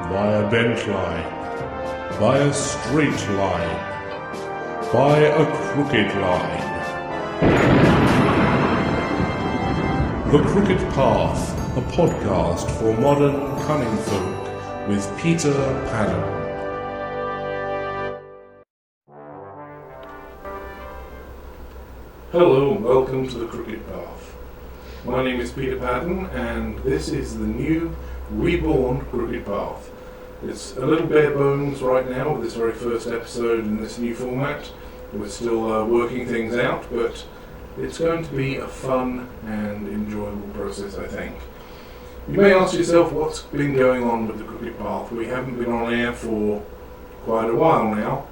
By a bent line, by a straight line, by a crooked line. The Crooked Path, a podcast for modern cunning folk with Peter Pagan. Hello and welcome to The Crooked Path. My name is Peter Pagan and this is the new, reborn Crooked Path. It's a little bare bones right now with this very first episode in this new format. We're still working things out, but it's going to be a fun and enjoyable process, I think. You may ask yourself what's been going on with the Crooked Path. We haven't been on air for quite a while now.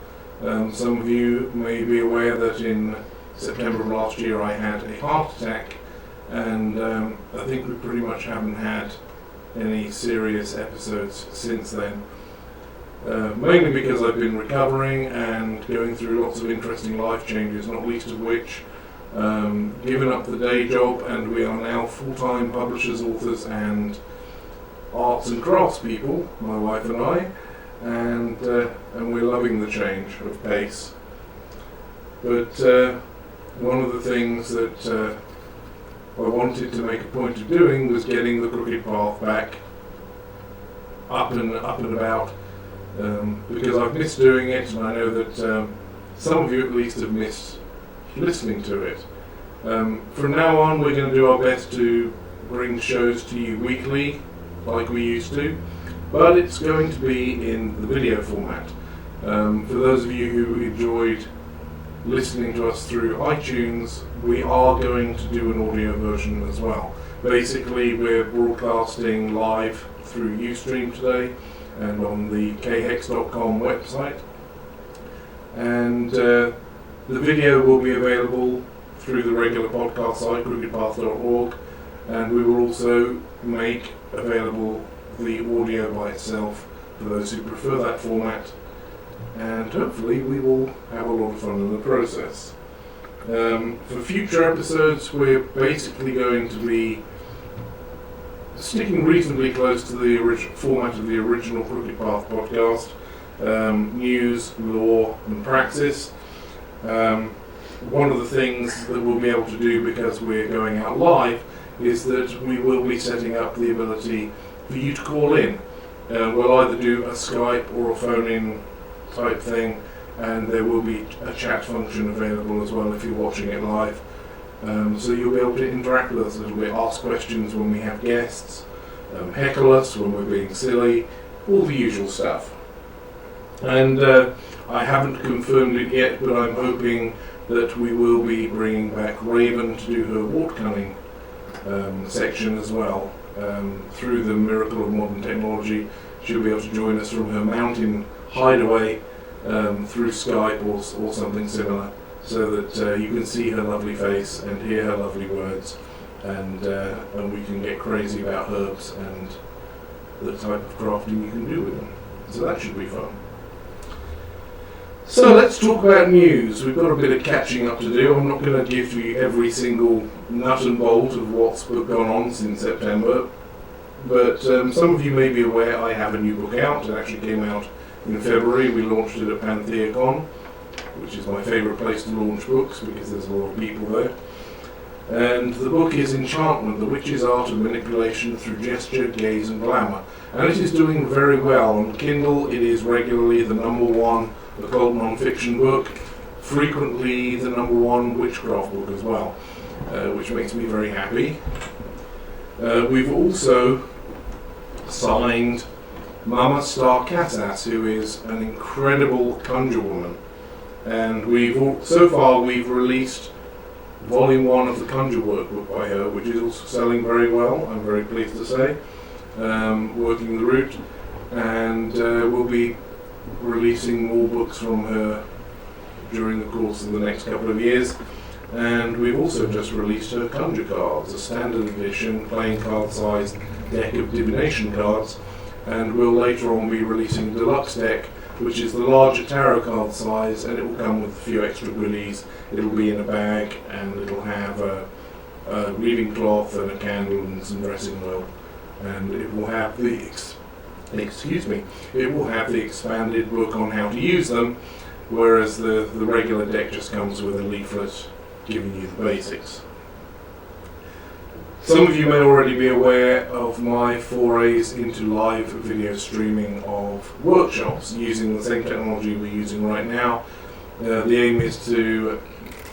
Some of you may be aware that in September of last year I had a heart attack, and I think we pretty much haven't had any serious episodes since then. Mainly because I've been recovering and going through lots of interesting life changes, not least of which given up the day job, and we are now full-time publishers, authors and arts and crafts people, my wife and I, and we're loving the change of pace. But one of the things that I wanted to make a point of doing was getting the Crooked Path back up and about, because I've missed doing it, and I know that some of you at least have missed listening to it. From now on we're going to do our best to bring shows to you weekly like we used to, but it's going to be in the video format. For those of you who enjoyed listening to us through iTunes, we are going to do an audio version as well. Basically, we're broadcasting live through Ustream today and on the khex.com website, and the video will be available through the regular podcast site, crookedpath.org, and we will also make available the audio by itself for those who prefer that format. And hopefully we will have a lot of fun in the process. For future episodes, we're basically going to be sticking reasonably close to the format of the original Crooked Path podcast, news, law and praxis. One of the things that we'll be able to do, because we're going out live, is that we will be setting up the ability for you to call in. We'll either do a Skype or a phone-in type thing, and there will be a chat function available as well if you're watching it live, so you'll be able to interact with us a little bit, ask questions when we have guests, heckle us when we're being silly, all the usual stuff. And I haven't confirmed it yet, but I'm hoping that we will be bringing back Raven to do her wart cunning section as well. Through the miracle of modern technology, she'll be able to join us from her mountain hideaway through Skype or something similar, so that you can see her lovely face and hear her lovely words, and we can get crazy about herbs and the type of crafting you can do with them. So that should be fun. So let's talk about news. We've got a bit of catching up to do. I'm not going to give you every single nut and bolt of what's gone on since September, but some of you may be aware I have a new book out. It actually came out in February. We launched it at PantheaCon, which is my favourite place to launch books because there's a lot of people there. And the book is Enchantment, the Witch's Art of Manipulation Through Gesture, Gaze and Glamour. And it is doing very well. On Kindle it is regularly the #1 occult non-fiction book, frequently the #1 witchcraft book as well, which makes me very happy. We've also signed Mama Star Catas, who is an incredible conjure woman, and so far we've released volume 1 of the Conjure Workbook by her, which is also selling very well, I'm very pleased to say, working the route, and we'll be releasing more books from her during the course of the next couple of years. And we've also just released her Conjure cards, a standard edition playing card sized deck of divination cards, and we'll later on be releasing a deluxe deck, which is the larger tarot card size, and it will come with a few extra goodies. It'll be in a bag, and it'll have a a reading cloth and a candle and some dressing oil, and it will have the it will have the expanded book on how to use them, whereas the regular deck just comes with a leaflet giving you the basics. Some of you may already be aware of my forays into live video streaming of workshops using the same technology we're using right now. The aim is to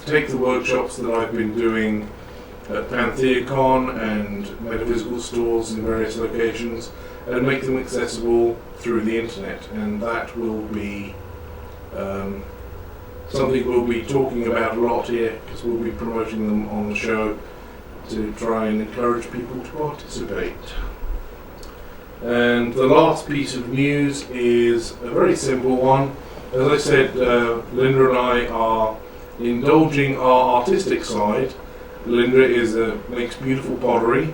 take the workshops that I've been doing at PantheaCon and metaphysical stores in various locations and make them accessible through the internet, and that will be something we'll be talking about a lot here, because we'll be promoting them on the show to try and encourage people to participate. And the last piece of news is a very simple one. As I said, Linda and I are indulging our artistic side. Linda makes beautiful pottery,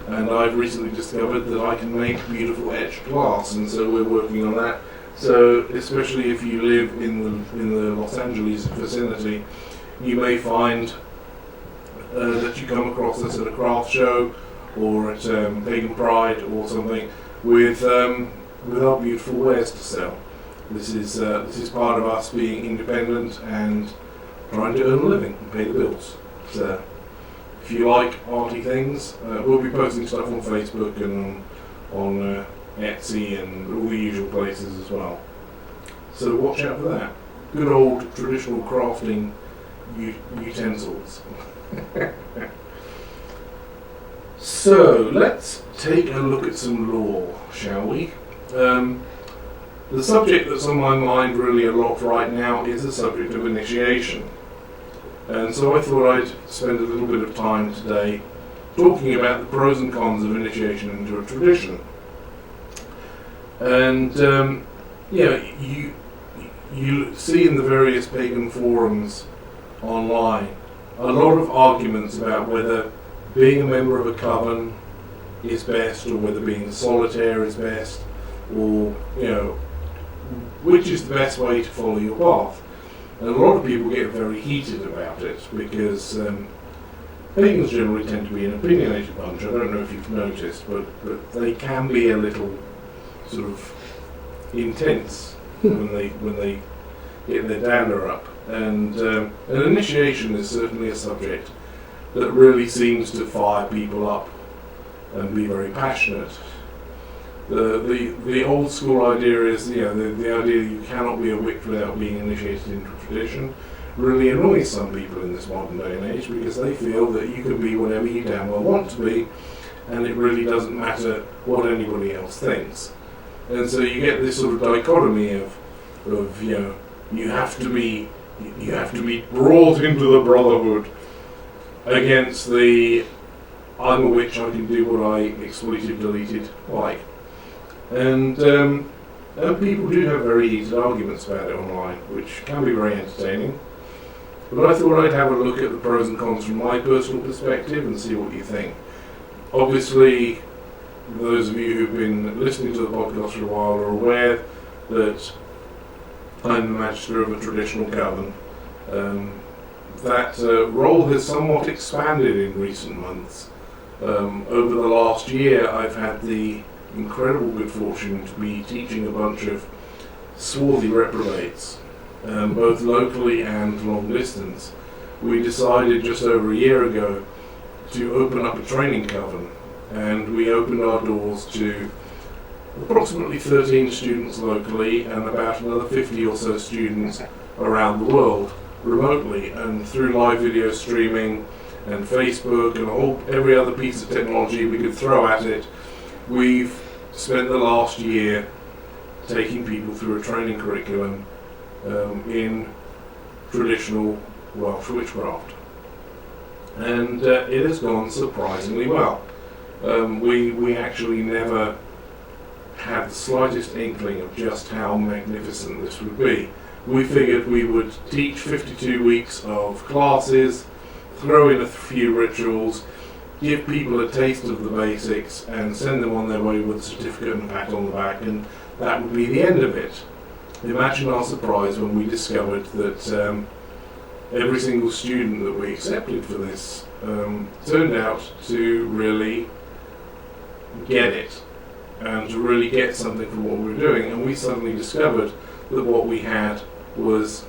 and I've recently discovered that I can make beautiful etched glass, and so we're working on that. So especially if you live in the Los Angeles vicinity, you may find that you come across us at a craft show or at Pagan Pride or something with our beautiful wares to sell. This is part of us being independent and trying to earn a living and pay the bills. So if you like arty things, we'll be posting stuff on Facebook and on Etsy and all the usual places as well. So watch out for that. Good old traditional crafting utensils. So let's take a look at some lore, shall we? The subject that's on my mind really a lot right now is the subject of initiation. And so I thought I'd spend a little bit of time today talking about the pros and cons of initiation into a tradition. And you see in the various pagan forums online a lot of arguments about whether being a member of a coven is best, or whether being solitaire is best, or which is the best way to follow your path. And a lot of people get very heated about it because pagans generally tend to be an opinionated bunch. I don't know if you've noticed, but they can be a little sort of intense when they get their dander up. And an initiation is certainly a subject that really seems to fire people up and be very passionate. The old school idea is the idea that you cannot be a witch without being initiated into tradition really annoys some people in this modern day and age, because they feel that you can be whatever you damn well want to be, and it really doesn't matter what anybody else thinks. And so you get this sort of dichotomy of you have to be brought into the brotherhood against the I'm a witch, I can do what I expletive deleted like. And people do have very heated arguments about it online, which can be very entertaining. But I thought I'd have a look at the pros and cons from my personal perspective and see what you think. Obviously, those of you who've been listening to the podcast for a while are aware that I'm the Magister of a traditional coven. That role has somewhat expanded in recent months. Over the last year, I've had the incredible good fortune to be teaching a bunch of swarthy reprobates, both locally and long distance. We decided just over a year ago to open up a training coven, and we opened our doors to approximately 13 students locally and about another 50 or so students around the world remotely, and through live video streaming and Facebook and every other piece of technology we could throw at it. We've spent the last year taking people through a training curriculum in traditional Welsh witchcraft, and it has gone surprisingly well. We actually never had the slightest inkling of just how magnificent this would be. We figured we would teach 52 weeks of classes, throw in a few rituals, give people a taste of the basics, and send them on their way with a certificate and a pat on the back, and that would be the end of it. Imagine our surprise when we discovered that every single student that we accepted for this turned out to really get it and to really get something from what we were doing, and we suddenly discovered that what we had was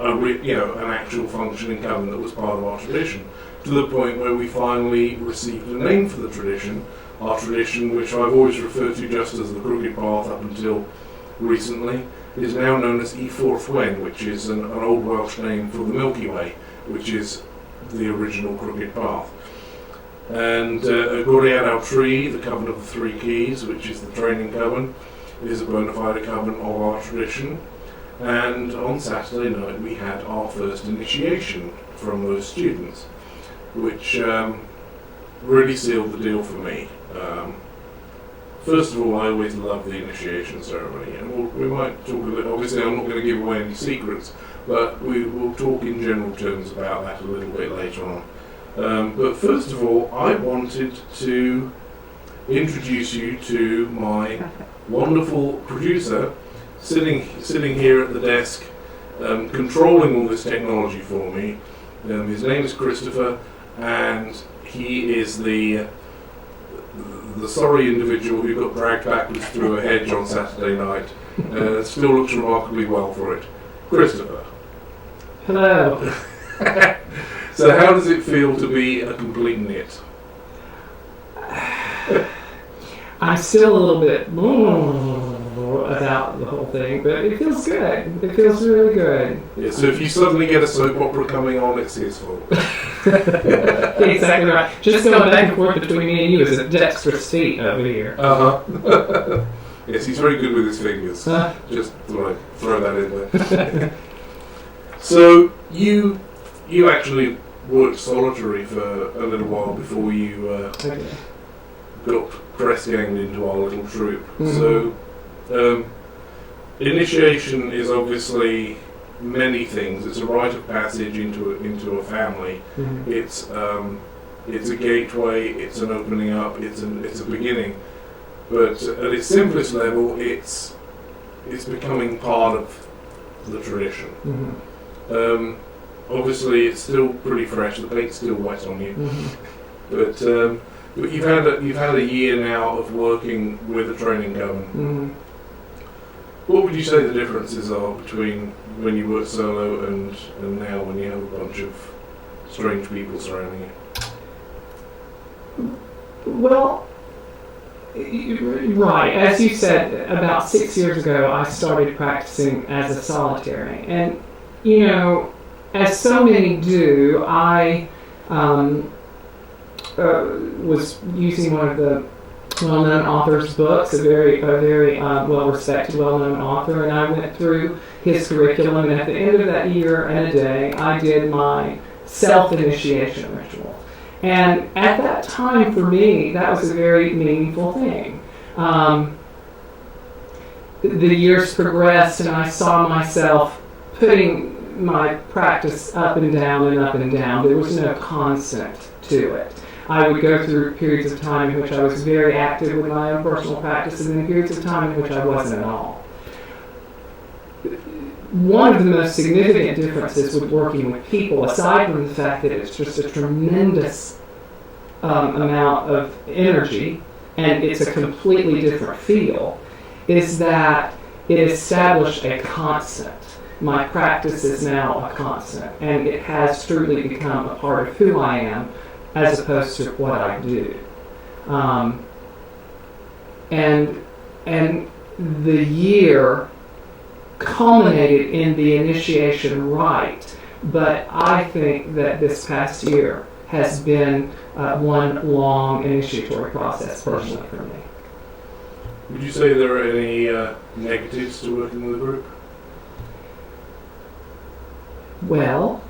an actual functioning coven that was part of our tradition, to the point where we finally received a name for the tradition. Our tradition, which I've always referred to just as the Crooked Path up until recently, is now known as Eforth Wen, which is an Old Welsh name for the Milky Way, which is the original Crooked Path. And Agoriad al Tree, the Coven of the Three Keys, which is the training coven, is a bona fide coven of our tradition. And on Saturday night we had our first initiation from those students, which really sealed the deal for me. First of all, I always love the initiation ceremony, and we might talk a little. Obviously, I'm not going to give away any secrets, but we will talk in general terms about that a little bit later on. But first of all, I wanted to introduce you to my wonderful producer, sitting here at the desk, controlling all this technology for me. His name is Christopher, and he is the sorry individual who got dragged backwards through a hedge on Saturday night. Still looks remarkably well for it. Christopher. Hello. So how does it feel to be a complete nit? I'm still a little bit about the whole thing, but it feels good. It feels really good. Yeah, so if you suddenly get a soap opera coming on, it's his fault. Exactly right. Just going back and forth between me and you is a dexterous feat over here. Uh-huh. Yes, he's very good with his fingers. Just throw that in there. So you actually worked solitary for a little while before you got press-ganged into our little troupe. Mm-hmm. So initiation is obviously many things. It's a rite of passage into a family. Mm-hmm. It's a gateway. It's an opening up. It's a beginning. But at its simplest level, it's becoming part of the tradition. Mm-hmm. Obviously, it's still pretty fresh. The paint's still wet on you. Mm-hmm. But you've had a year now of working with a training coven. Mm-hmm. What would you say the differences are between when you work solo and now when you have a bunch of strange people surrounding you? Well, right. As you said, about 6 years ago, I started practicing as a solitary. And, as so many do, I was using one of the well-known author's books, a very well-respected, well-known author, and I went through his curriculum, and at the end of that year and a day, I did my self-initiation ritual. And at that time, for me, that was a very meaningful thing. The years progressed, and I saw myself putting my practice up and down and up and down. There was no constant to it. I would go through periods of time in which I was very active with my own personal practice, and then periods of time in which I wasn't at all. One of the most significant differences with working with people, aside from the fact that it's just a tremendous amount of energy, and it's a completely different feel, is that it established a constant. My practice is now a constant, and it has truly become a part of who I am, as opposed to what I do. And the year culminated in the initiation rite, but I think that this past year has been one long initiatory process personally for me. Would you say there are any negatives to working with a group? Well,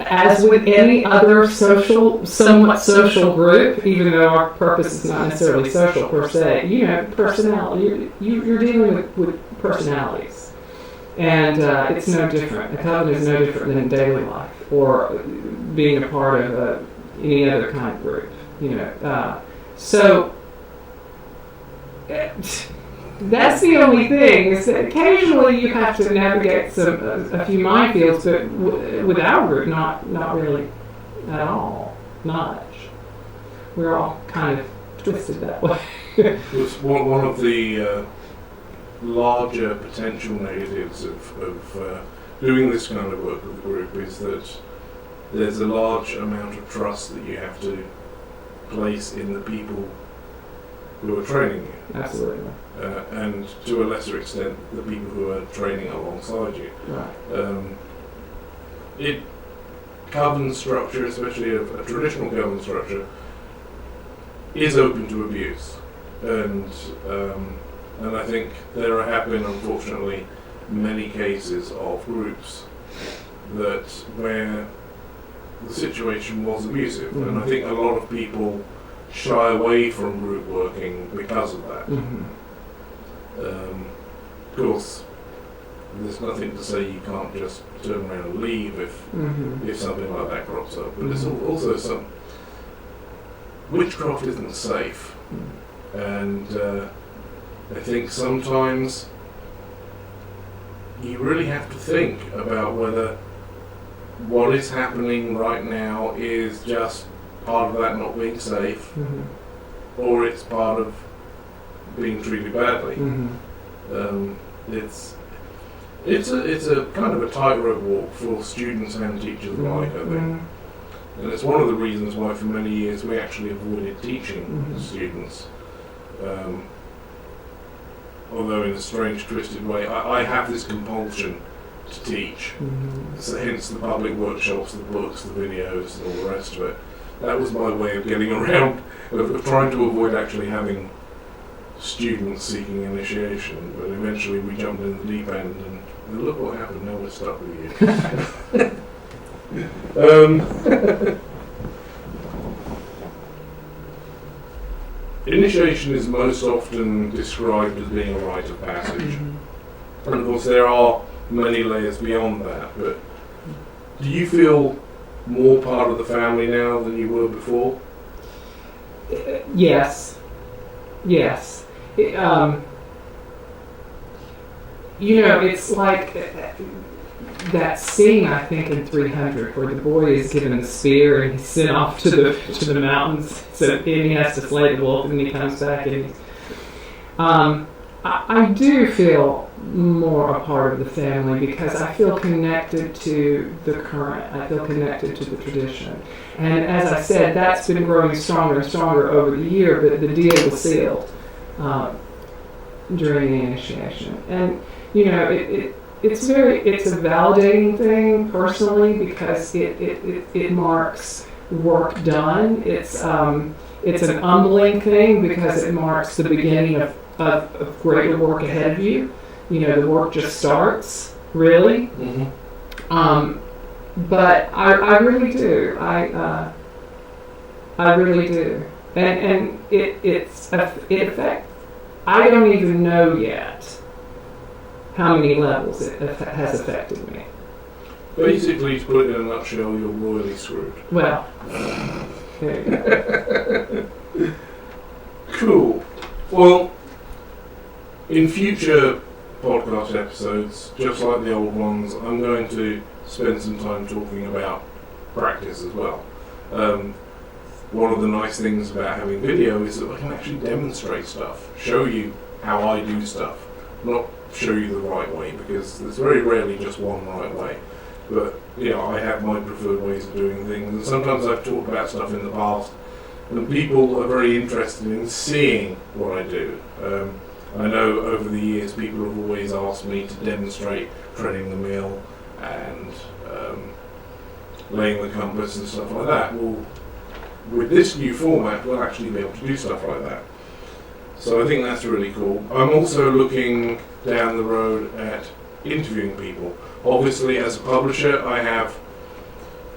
as with any other somewhat social group, even though our purpose is not necessarily social per se, personality, you're dealing with personalities. And it's no different. A coven is no different than daily life or being a part of any other kind of group. So that's the only thing, is that occasionally you have to navigate a few minefields, but with our group, not really at all, much. We're all kind of twisted that way. One of the larger potential negatives of doing this kind of work with the group is that there's a large amount of trust that you have to place in the people who are training you. Absolutely. And to a lesser extent, the people who are training alongside you. Right. Governance structure, especially a traditional governance structure, is open to abuse. And I think there have been, unfortunately, many cases of groups where the situation was abusive. Mm-hmm. And I think a lot of people shy away from group working because of that. Mm-hmm. Of course, there's nothing to say you can't just turn around and leave if something like that crops up. But there's also some witchcraft isn't safe, and I think sometimes you really have to think about whether what is happening right now is just part of that not being safe, or it's part of being treated badly. It's a kind of a tightrope walk for students and teachers alike, I think. And it's one of the reasons why for many years we actually avoided teaching students. Although in a strange, twisted way, I have this compulsion to teach. So hence the public workshops, the books, the videos, and all the rest of it. That was my way of getting around, of trying to avoid actually having students seeking initiation. But eventually we jumped in the deep end, and look what happened, now we're stuck with you. Initiation is most often described as being a rite of passage. And of course there are many layers beyond that, but do you feel more part of the family now than you were before? Yes. It's like that scene, I think, in 300 where the boy is given the spear and he's sent off to the mountains, and he has to slay the wolf, and then he comes back, and I do feel more a part of the family because I feel connected to the current. I feel connected to the tradition. And as I said, that's been growing stronger and stronger over the year, but the deal was sealed during the initiation. And, it's a validating thing personally because it marks work done. It's an humbling thing because it marks the beginning of greater work ahead of you. The work just starts, really. But I really do. I really do. And it affects. I don't even know yet how many levels it has affected me. Basically, to put it in a nutshell, you're royally screwed. Well, there you go. Cool. Well, in future podcast episodes, just like the old ones, I'm going to spend some time talking about practice as well. One of the nice things about having video is that I can actually demonstrate stuff, show you how I do stuff, not show you the right way, because there's very rarely just one right way. But, I have my preferred ways of doing things, and sometimes I've talked about stuff in the past, and people are very interested in seeing what I do. I know over the years people have always asked me to demonstrate treading the mill and laying the compass and stuff like that. Well, with this new format, we'll actually be able to do stuff like that. So I think that's really cool. I'm also looking down the road at interviewing people. Obviously, as a publisher, I have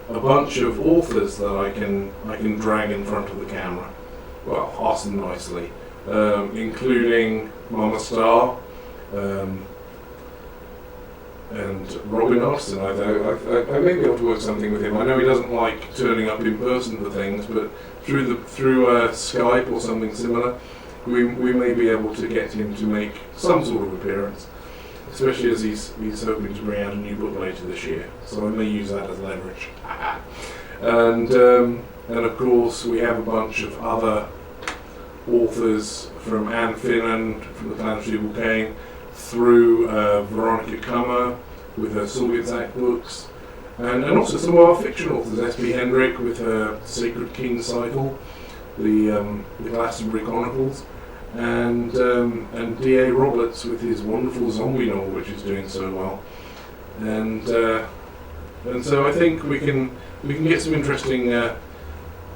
a bunch of authors that I can drag in front of the camera. Well, ask them nicely, including Mama Star and Robin Austin. I may be able to work something with him. I know he doesn't like turning up in person for things, but through Skype or something similar, we may be able to get him to make some sort of appearance, especially as he's hoping to bring out a new book later this year. So I may use that as leverage. And of course we have a bunch of other authors, from Anne Finnan from the Planetary Volcane through Veronica Kummer with her Soviet Act books, and also some of our fiction authors, S.P. Hendrick with her Sacred King cycle, the Glastonbury Chronicles, and D.A. Roberts with his wonderful zombie novel, which is doing so well, and so I think we can get some interesting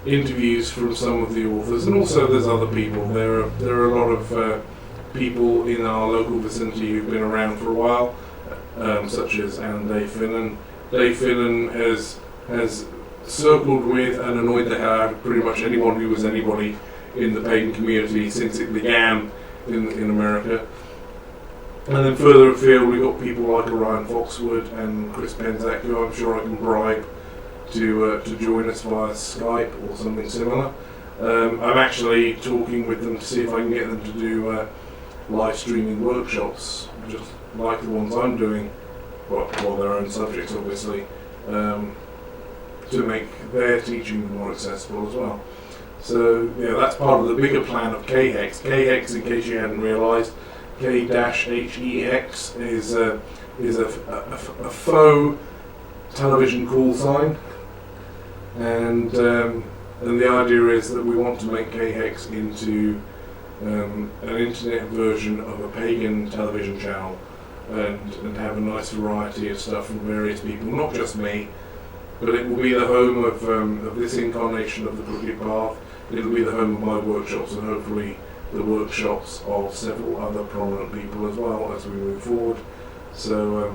interviews from some of the authors, and also there's other people. There are a lot of people in our local vicinity who've been around for a while, such as Anne Day Finnan. Dave Finnan has circled with and annoyed the hell out of pretty much anyone who was anybody in the pagan community since it began in America. And then further afield, we've got people like Orion Foxwood and Chris Penzak, who I'm sure I can bribe to join us via Skype or something similar. I'm actually talking with them to see if I can get them to do live streaming workshops, just like the ones I'm doing, well, their own subjects obviously, to make their teaching more accessible as well. So yeah, that's part of the bigger plan of KHEX. KHEX, in case you hadn't realised, K-HEX is a faux television call sign, and the idea is that we want to make KHEX into an internet version of a pagan television channel, and have a nice variety of stuff from various people, not just me, but it will be the home of this incarnation of the Crooked Path. It'll be the home of my workshops, and hopefully the workshops of several other prominent people as well as we move forward. So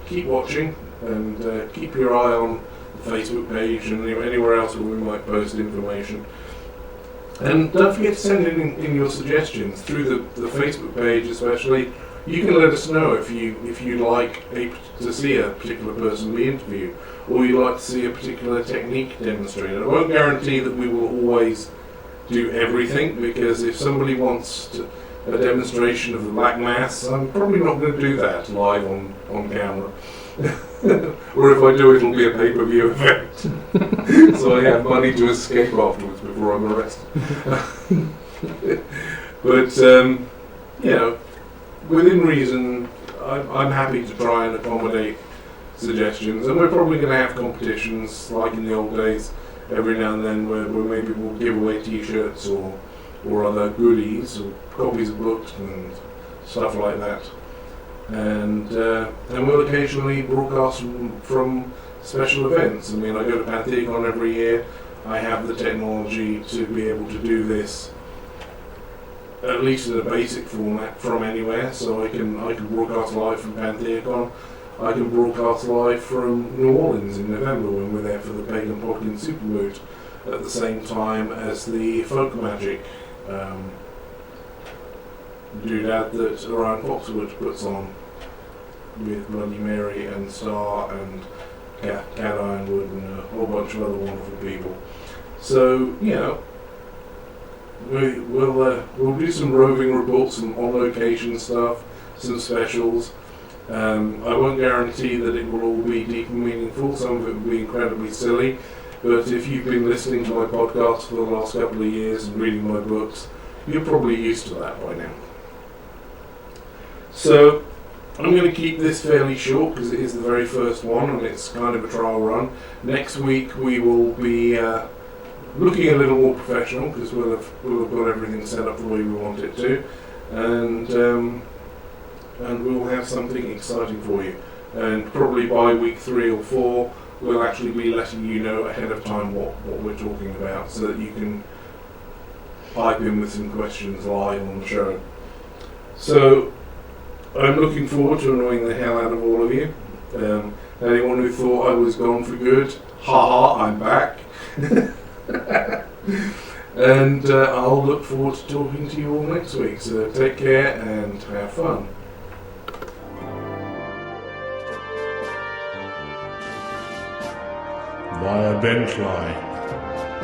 keep watching, and keep your eye on the Facebook page and anywhere else where we might post information. And don't forget to send in your suggestions through the Facebook page, especially. You can let us know if you'd like to see a particular person we interview, or you'd like to see a particular technique demonstrated. I won't guarantee that we will always do everything, because if somebody wants a demonstration of the Black Mass, I'm probably not going to do that live on camera. Or if I do, it'll be a pay-per-view event. So I have money to escape afterwards before I'm arrested. But, within reason, I'm happy to try and accommodate suggestions, and we're probably going to have competitions like in the old days every now and then, where maybe we'll give away t-shirts or other goodies, or copies of books and stuff like that. And we'll occasionally broadcast from special events. I mean, I go to Pantheon every year. I have the technology to be able to do this, at least in a basic format, from anywhere. So I can broadcast live from Pantheon. I can broadcast live from New Orleans in November when we're there for the Pagan Podkin Supermoot, at the same time as the folk magic doodad that Orion Foxwood puts on, with Bloody Mary and Star and Cat Ironwood and a whole bunch of other wonderful people. So we'll do some roving reports, some on location stuff, some specials. I won't guarantee that it will all be deep and meaningful. Some of it will be incredibly silly, but if you've been listening to my podcast for the last couple of years and reading my books, you're probably used to that by now. So I'm going to keep this fairly short because it is the very first one and it's kind of a trial run. Next week we will be looking a little more professional, because we'll have got everything set up the way we want it to, and we will have something exciting for you. And probably by week 3 or 4 we'll actually be letting you know ahead of time what we're talking about, so that you can pipe in with some questions live on the show. So I'm looking forward to annoying the hell out of all of you. Anyone who thought I was gone for good, haha, I'm back. And I'll look forward to talking to you all next week. So take care and have fun. By a bent line,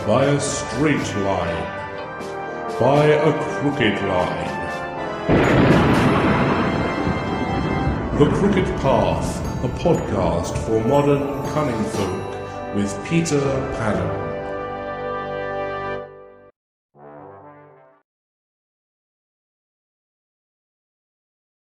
by a straight line, by a crooked line. The Crooked Path, a podcast for modern cunning folk with Peter Pagan.